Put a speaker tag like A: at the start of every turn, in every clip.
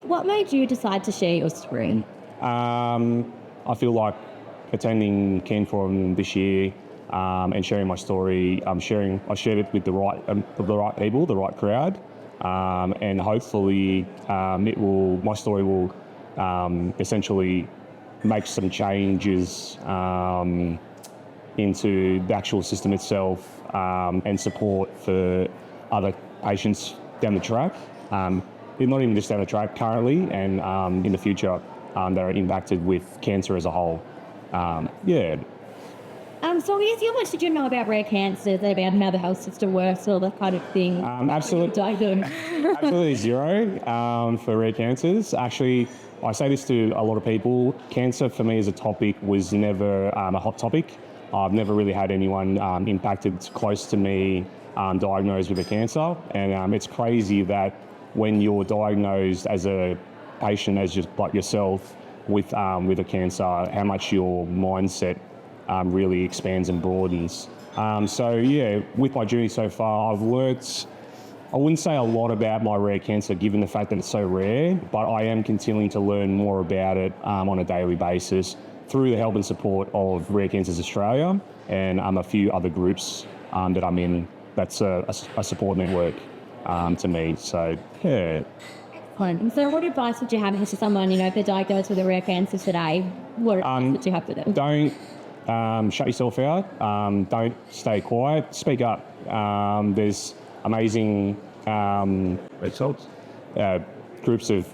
A: what made you decide to share your story?
B: I feel like attending CanForum this year and sharing my story, I shared it with the right people, the right crowd, and hopefully my story will essentially make some changes into the actual system itself and support for other patients down the track. Not even just down the track currently, and in the future that are impacted with cancer as a whole.
A: So I guess how much did you know about rare cancers, about how the health system works, all that kind of thing?
B: Absolutely zero for rare cancers. Actually, I say this to a lot of people. Cancer for me as a topic was never a hot topic. I've never really had anyone impacted close to me diagnosed with a cancer, and it's crazy that when you're diagnosed as a patient, as just like yourself, with a cancer, how much your mindset really expands and broadens. With my journey so far, I've learnt, I wouldn't say a lot about my rare cancer given the fact that it's so rare, but I am continuing to learn more about it on a daily basis through the help and support of Rare Cancers Australia and a few other groups that I'm in. That's a support network to me. So, yeah.
A: And so what advice would you have to someone, if they're diagnosed with a rare cancer today? What advice would you have for them?
B: Don't shut yourself out. Don't stay quiet. Speak up. There's amazing groups of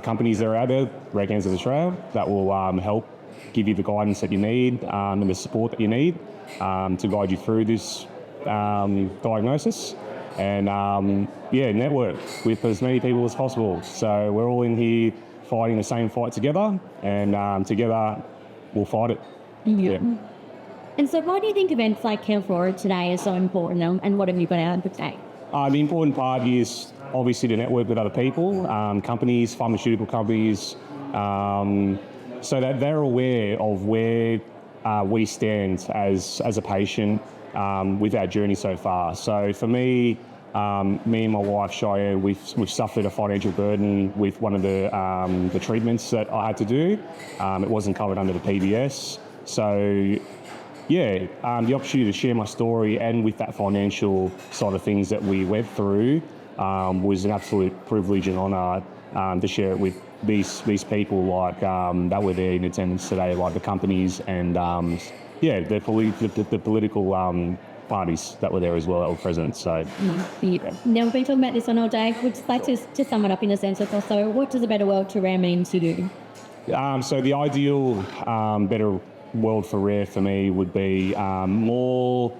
B: companies that are out there, Rare Cancers Australia, that will help give you the guidance that you need and the support that you need to guide you through this diagnosis. And network with as many people as possible. So we're all in here fighting the same fight together, and together we'll fight it.
A: Yeah. And so why do you think events like CanForum today are so important, and what have you got out of today?
B: The important part is obviously to network with other people, companies, pharmaceutical companies, so that they're aware of where we stand as a patient with our journey so far. So for me and my wife Cheyanne, we've suffered a financial burden with one of the treatments that I had to do. It wasn't covered under the PBS. So the opportunity to share my story and with that financial side of things that we went through was an absolute privilege and honour to share it with these people like that were there in attendance today, like the companies and the political parties that were there as well that were present. So
A: now we've been talking about this one all day. Would you like to sum it up in a sense of also what does a better world to rare mean to you?
B: So the ideal better world for rare for me would be more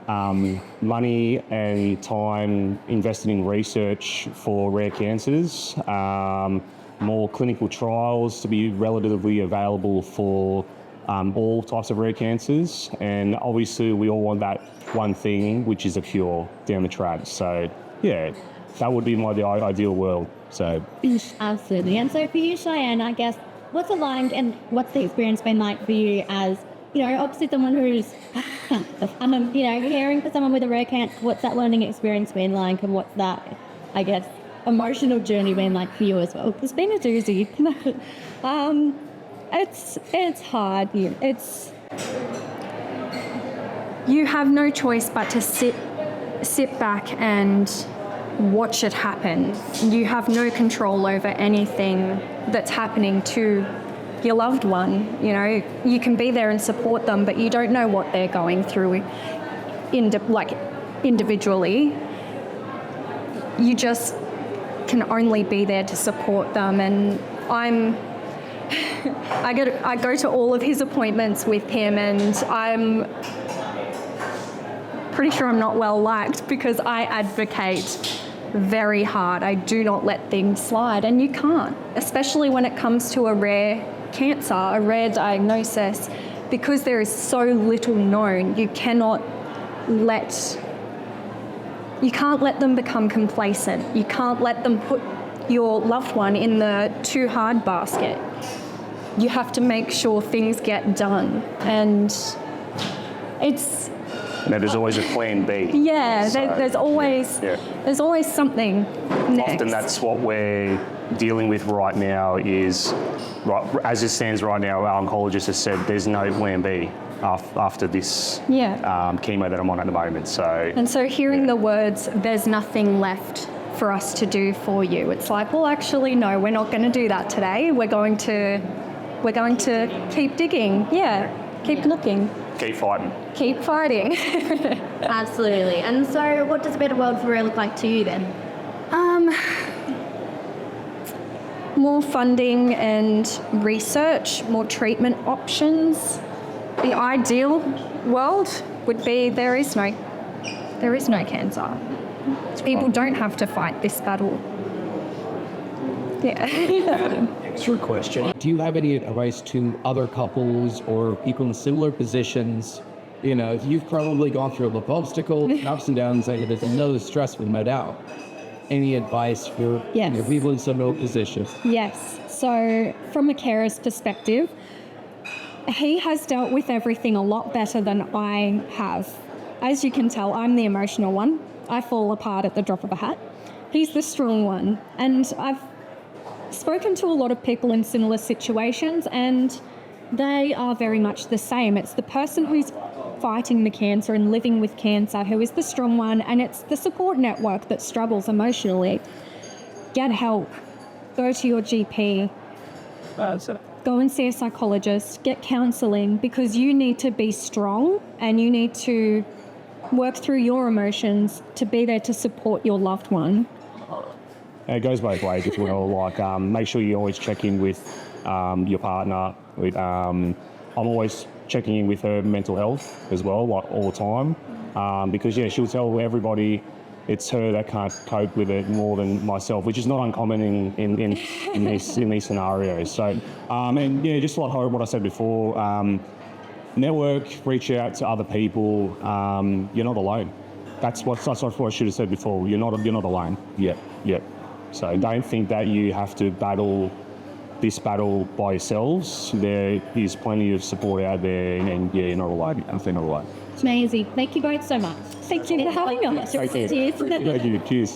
B: money and time invested in research for rare cancers, more clinical trials to be relatively available for all types of rare cancers, and obviously we all want that one thing, which is a cure down the track. So that would be the ideal world. So
A: absolutely. And so for you, Cheyanne, I guess what's aligned and what's the experience been like for you as obviously someone who's caring for someone with a rare cancer? What's that learning experience been like, and what's that, I guess, emotional journey been like for you as well? It's been a doozy. It's hard.
C: You have no choice but to sit back and watch it happen. You have no control over anything that's happening to your loved one. You can be there and support them, but you don't know what they're going through individually. You just can only be there to support them. And I go to all of his appointments with him, and I'm pretty sure I'm not well liked because I advocate very hard. I do not let things slide, and you can't, especially when it comes to a rare cancer, a rare diagnosis, because there is so little known. You can't let them become complacent. You can't let them put your loved one in the too hard basket. You have to make sure things get done, and
B: there's always a plan B.
C: Yeah, there's always something next.
B: Often that's what we're dealing with right now is, as it stands right now, our oncologist has said there's no plan B after this chemo that I'm on at the moment.
C: And so hearing the words, there's nothing left for us to do for you, it's like, well, actually, no, we're not going to do that today. We're going to keep digging. Yeah, keep looking.
B: Keep fighting.
C: Keep fighting.
A: Absolutely. And so what does a better world for Ray look like to you then?
C: More funding and research, more treatment options. The ideal world would be there is no cancer. People don't have to fight this battle. Yeah.
D: Extra question. Do you have any advice to other couples or people in similar positions? You know, you've probably gone through a lot of obstacles, ups and downs, and there's another stressful, no doubt. Any advice for people in similar positions?
C: Yes. So from a carer's perspective, he has dealt with everything a lot better than I have. As you can tell, I'm the emotional one. I fall apart at the drop of a hat. He's the strong one. And I've spoken to a lot of people in similar situations, and they are very much the same. It's the person who's fighting the cancer and living with cancer who is the strong one, and it's the support network that struggles emotionally. Get help. Go to your GP. Go and see a psychologist. Get counselling, because you need to be strong and you need to work through your emotions to be there to support your loved one.
B: It goes both ways as well. Like, make sure you always check in with your partner. I'm always checking in with her mental health as well, like all the time, because she'll tell everybody it's her that can't cope with it more than myself, which is not uncommon in these scenarios. So, just like what I said before, network, reach out to other people. You're not alone. That's what I should have said before. You're not alone. Yep. So don't think that you have to battle this battle by yourselves. There is plenty of support out there, and you're not alone. I think not alone.
A: Amazing. Thank you both so much.
C: Thank you for having us.
A: Cheers.
B: Thank you. Cheers.